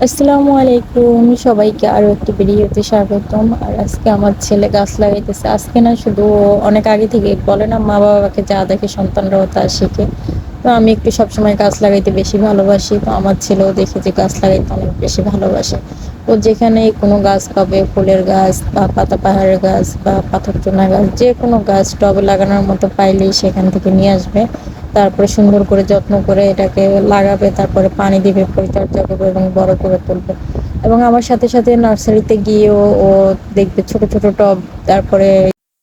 আসসালামু আলাইকুম, সবাইকে আরো একটি ভিডিওতে স্বাগতম। আর আজকে আমার ছেলে গাছ লাগাইতেছে। আজকে না, শুধু অনেক আগে থেকে বলে না, মা বাবাকে যা দেখে সন্তানরাও তা শেখে। তো আমি একটু সবসময় গাছ লাগাইতে বেশি ভালোবাসি। তো আমার ছেলেও দেখে যে গাছ লাগাইতে অনেক বেশি ভালোবাসে। ও যেখানে কোনো গাছ পাবে, ফুলের গাছ বা পাতাবাহারের গাছ বা পাথরচূনা গাছ, যে কোনো গাছ টবে লাগানোর মতো পাইলেই সেখান থেকে নিয়ে আসবে। তারপরে সুন্দর করে যত্ন করে এটাকে লাগাবে, তারপরে পানি দিবে, পরিচর্যা করবে এবং বড় করে তুলবে। এবং আমার সাথে সাথে নার্সারিতে গিয়েও ও দেখবে ছোট ছোট টব, তারপরে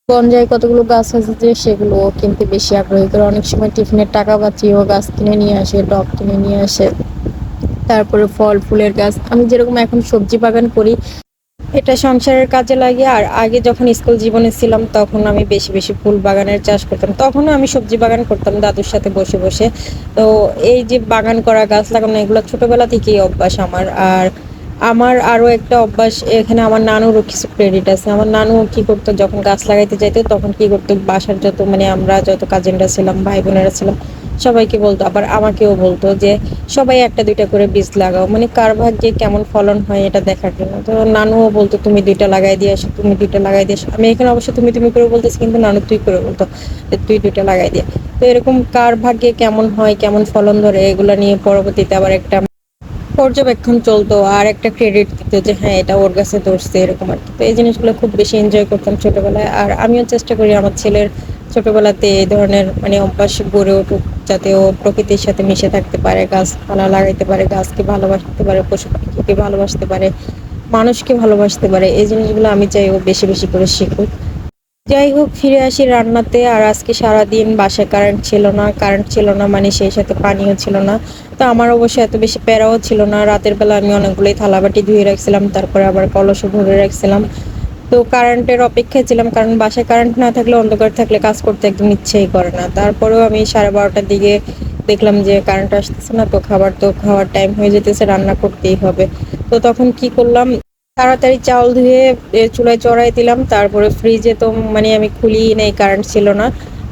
বনজায় কতগুলো গাছ আছে যে সেগুলো ও কিনতে বেশি আগ্রহী করে। অনেক সময় টিফিনের টাকা বাঁচিয়ে ও গাছ কিনে নিয়ে আসে, টব কিনে নিয়ে আসে। তারপরে ফল ফুলের গাছ, আমি যেরকম এখন সবজি বাগান করি, এটা সংসারের কাজে লাগে। আর আগে যখন স্কুল জীবনে ছিলাম তখন আমি বেশি বেশি ফুল বাগানের চাষ করতাম, তখনও আমি সবজি বাগান করতাম দাদুর সাথে বসে বসে। তো এই যে বাগান করা, গাছ লাগানো, এগুলো ছোটবেলা থেকেই অভ্যাস আমার। আর আমার আরো একটা অভ্যাস, এখানে আমার নানুরও কিছু ক্রেডিট আছে। আমার নানু কি করতো, যখন গাছ লাগাইতে যাইতো তখন কি করতো, বাসার যত আমরা যত কাজিনরা ছিলাম, ভাই বোনেরা ছিলাম, সবাইকে বলতো, আবার আমাকেও বলতো যে সবাই একটা দুইটা করে বীজ লাগাও, মানে কার ভাগ্যে কেমন ফলন হয় এটা দেখার জন্য। তো নানুও বলতো তুমি দুইটা লাগাই দিয়ে আসো, তুমি দুইটা লাগাই দিয়ে আসো। আমি এখানে অবশ্য তুমি তুমি করে বলতেছি, কিন্তু নানু তুই করে বলতো যে তুই দুইটা লাগাই দিয়ে। তো এরকম কার ভাগ্যে কেমন হয়, কেমন ফলন ধরে, এগুলা নিয়ে পরবর্তীতে আবার একটা পর্যবেক্ষণ চলতো আর একটা ক্রেডিট দিত যে হ্যাঁ এটা ওর কাছে ধরছে, এরকম আর কি। তো এই জিনিসগুলো খুব বেশি এনজয় করতাম ছোটবেলায়। আর আমিও চেষ্টা করি আমার ছেলের ছোটবেলাতে এই ধরনের মানে অভ্যাস গড়ে উঠুক, যাতে ও প্রকৃতির সাথে মিশে থাকতে পারে, গাছপালা লাগাইতে পারে, গাছকে ভালোবাসতে পারে, পশু পাখিকে ভালোবাসতে পারে, মানুষকে ভালোবাসতে পারে। এই জিনিসগুলো আমি চাই ও বেশি বেশি করে শিখুক। যাই হোক, ফিরে আসি রান্নাতে। আর আজকে সারাদিন বাসায় কারেন্ট ছিল না, মানে সেই সাথে পানিও ছিল না। তো আমার অবশ্য এত বেশি প্যারাও ছিল না। রাতের বেলা আমি অনেকগুলোই থালাবাটি ধুয়ে রাখছিলাম, তারপরে আবার কলসও ভরে রাখছিলাম। তো কারেন্টের অপেক্ষায় ছিলাম, কারণ বাসায় কারেন্ট না থাকলে, অন্ধকার থাকলে কাজ করতে একদম ইচ্ছেই করে না। তারপরেও আমি 12:30টার দিকে দেখলাম যে কারেন্ট আসতেছে না, তো খাওয়ার টাইম হয়ে যেতেছে, রান্না করতেই হবে। তো তখন কি করলাম, তাড়াতাড়ি চাউল ধুয়ে চুলায় চড়াই দিলাম। তারপরে ফ্রিজে তো মানে আমি খুলিই নাই, কারেন্ট ছিল না।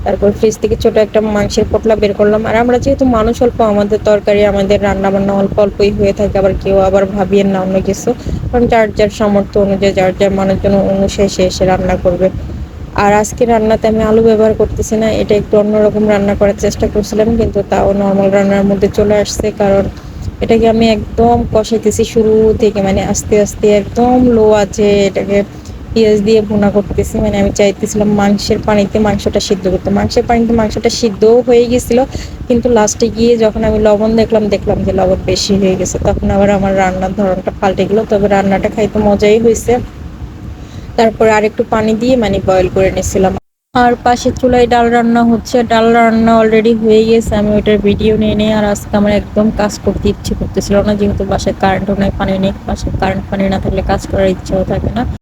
তারপর ফ্রিজ থেকে ছোট একটা মাংসের পোটলা বের করলাম। আর আমরা যেহেতু মানুষ অল্প, আমাদের তরকারি, আমাদের রান্না বান্না অল্প অল্পই হয়ে থাকে। আবার কেউ আবার ভাবিয়েন না অন্য কিছু, কারণ যার যার সামর্থ্য অনুযায়ী, যার যার মানুষজন অনুসারে সে এসে রান্না করবে। আর আজকে রান্নাতে আমি আলু ব্যবহার করতেছি না, এটা একটু অন্যরকম রান্না করার চেষ্টা করছিলাম, কিন্তু তাও নর্মাল রান্নার মধ্যে চলে আসছে। কারণ এটাকে আমি একদম কষাইতেছি শুরু থেকে, মানে আস্তে আস্তে একদম লো আছে, এটাকে পেঁয়াজ দিয়ে ভুনা করতেছি। মানে আমি চাইতেছিলাম মাংসের পানিতে মাংসটা সিদ্ধ করতে, মাংসের পানিতে মাংসটা সিদ্ধও হয়ে গেছিল, কিন্তু লাস্টে গিয়ে যখন আমি লবণ দেখলাম যে লবণ বেশি হয়ে গেছে, তখন আবার আমার রান্নার ধরনটা পাল্টে গেলো। তবে রান্নাটা খাইতে মজাই হয়েছে। তারপরে আরেকটু পানি দিয়ে মানে বয়েল করে নিয়েছিলাম। আর পাশে চুলায় ডাল রান্না হচ্ছে, ডাল রান্না অলরেডি হয়ে গেছে, আমি ওইটার ভিডিও নিয়ে নিই। আর আজকে আমার একদম কাজ করতে ইচ্ছে করতেছিল না, যেহেতু বাসায় কারেন্টও নাই, পানি নেই। বাসায় কারেন্ট পানি না থাকলে কাজ করার ইচ্ছাও থাকে না।